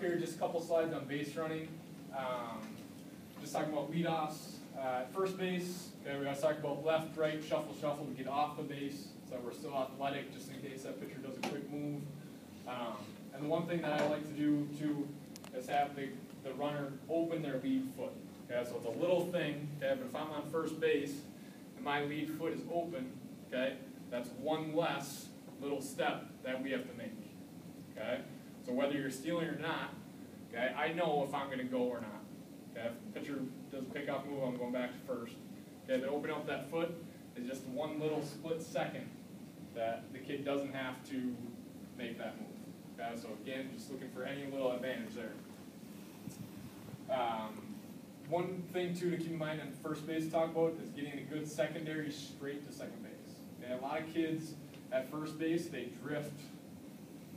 here just a couple slides on base running. Just talking about leadoffs. First base, okay, we gotta talk about left, right, shuffle, shuffle to get off the base, so we're still athletic just in case that pitcher does a quick move. And the one thing that I like to do too is have the runner open their lead foot. Okay, so it's a little thing, okay, but if I'm on first base and my lead foot is open, okay, that's one less little step that we have to make. Okay? So whether you're stealing or not, okay, I know if I'm gonna go or not. Okay, if the pitcher does a pickoff move, I'm going back to first. Okay, to open up that foot is just one little split second that the kid doesn't have to make that move. Okay, so again, just looking for any little advantage there. One thing too to keep in mind on first base to talk about is getting a good secondary straight to second base. Okay, a lot of kids at first base, they drift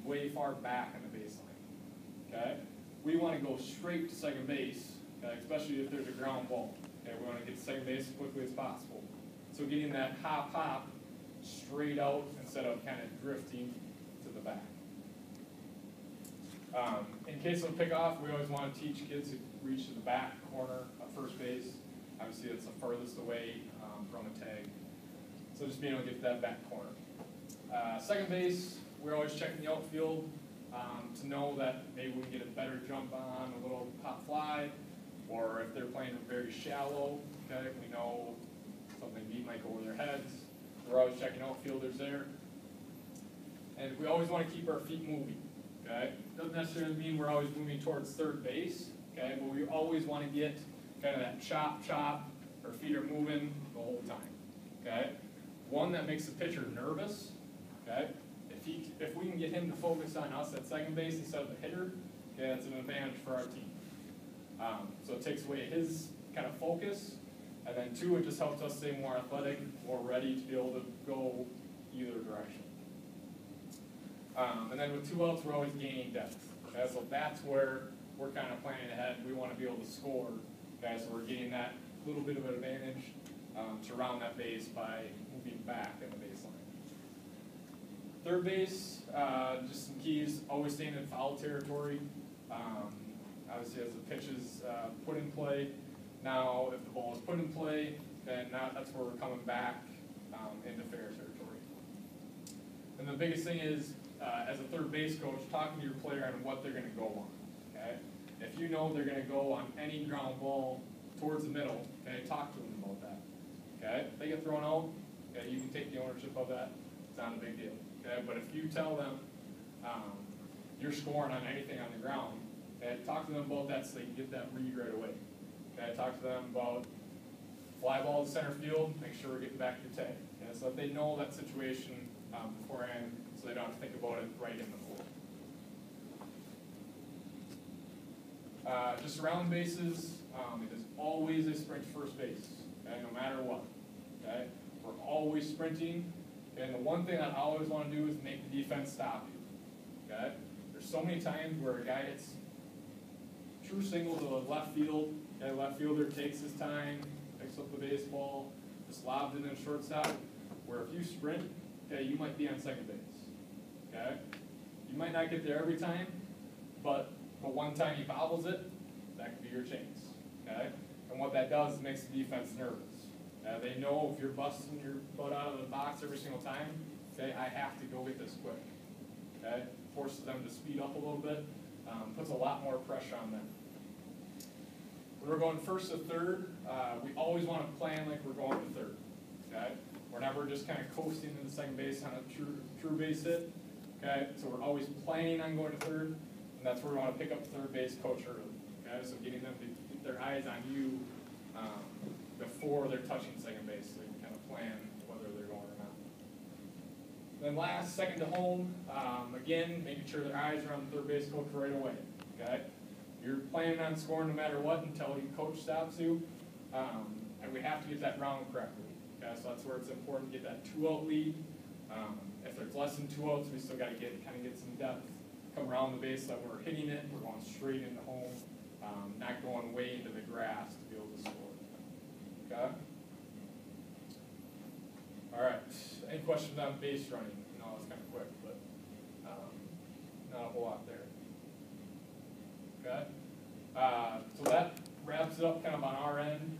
way far back on the baseline. Okay, we want to go straight to second base, okay, especially if there's a ground ball. Okay, we want to get to second base as quickly as possible. So getting that hop straight out instead of kind of drifting to the back. In case of a pickoff, we always want to teach kids to reach to the back corner of first base. Obviously, that's the furthest away from a tag. So just being able to get to that back corner. Second base, we're always checking the outfield to know that maybe we can get a better jump on, a little pop fly, or if they're playing very shallow, okay, we know something deep might go over their heads. We're always checking outfielders there. And we always want to keep our feet moving. Okay? Doesn't necessarily mean we're always moving towards third base, okay? But we always want to get kind of that chop, our feet are moving the whole time. Okay? One that makes the pitcher nervous, okay? If we can get him to focus on us at second base instead of the hitter, okay, that's an advantage for our team. So it takes away his kind of focus, and then two, it just helps us stay more athletic, more ready to be able to go either direction. And then with two outs, we're always gaining depth. Okay? So that's where we're kind of planning ahead. We want to be able to score. Okay? So we're getting that little bit of an advantage to round that base by moving back in the baseline. Third base, just some keys, always staying in foul territory. Obviously, as the pitch is put in play. Now, if the ball is put in play, then that's where we're coming back into fair territory. And the biggest thing is, as a third base coach, talking to your player on what they're going to go on. Okay? If you know they're going to go on any ground ball towards the middle, okay, talk to them about that. Okay? If they get thrown out, okay, you can take the ownership of that. It's not a big deal. Okay? But if you tell them you're scoring on anything on the ground, okay, talk to them about that so they can get that read right away. Okay? Talk to them about fly ball to center field, make sure we're getting back to tag. Okay? So that they know that situation beforehand, so they don't have to think about it right in the floor. Just around bases, it is always a sprint to first base, okay, no matter what. Okay? We're always sprinting, okay, and the one thing that I always want to do is make the defense stop you. Okay? There's so many times where a guy hits true single to the left field, okay, left fielder takes his time, picks up the baseball, just lobs it in shortstop, where if you sprint, okay, you might be on second base. Okay? You might not get there every time, but the one time he bobbles it, that could be your chance. Okay? And what that does is makes the defense nervous. They know if you're busting your butt out of the box every single time, okay, I have to go get this quick. Okay? Forces them to speed up a little bit, puts a lot more pressure on them. When we're going first to third, we always want to plan like we're going to third. Okay? We're never just kind of coasting into second base on a true base hit. Okay, so we're always planning on going to third, and that's where we want to pick up third base coach early. Okay, so getting them to keep their eyes on you before they're touching second base, so they can kind of plan whether they're going or not. Then last, second to home, again, making sure their eyes are on the third base coach right away. Okay, you're planning on scoring no matter what until your coach stops you, and we have to get that round correctly. Okay, so that's where it's important to get that 2-out lead. If there's less than 2 outs, we still got to get some depth, come around the base so that we're hitting it, we're going straight into home, not going way into the grass to be able to score. Okay? All right. Any questions on base running? No, it's kind of quick, but not a whole lot there. okay? So that wraps it up kind of on our end.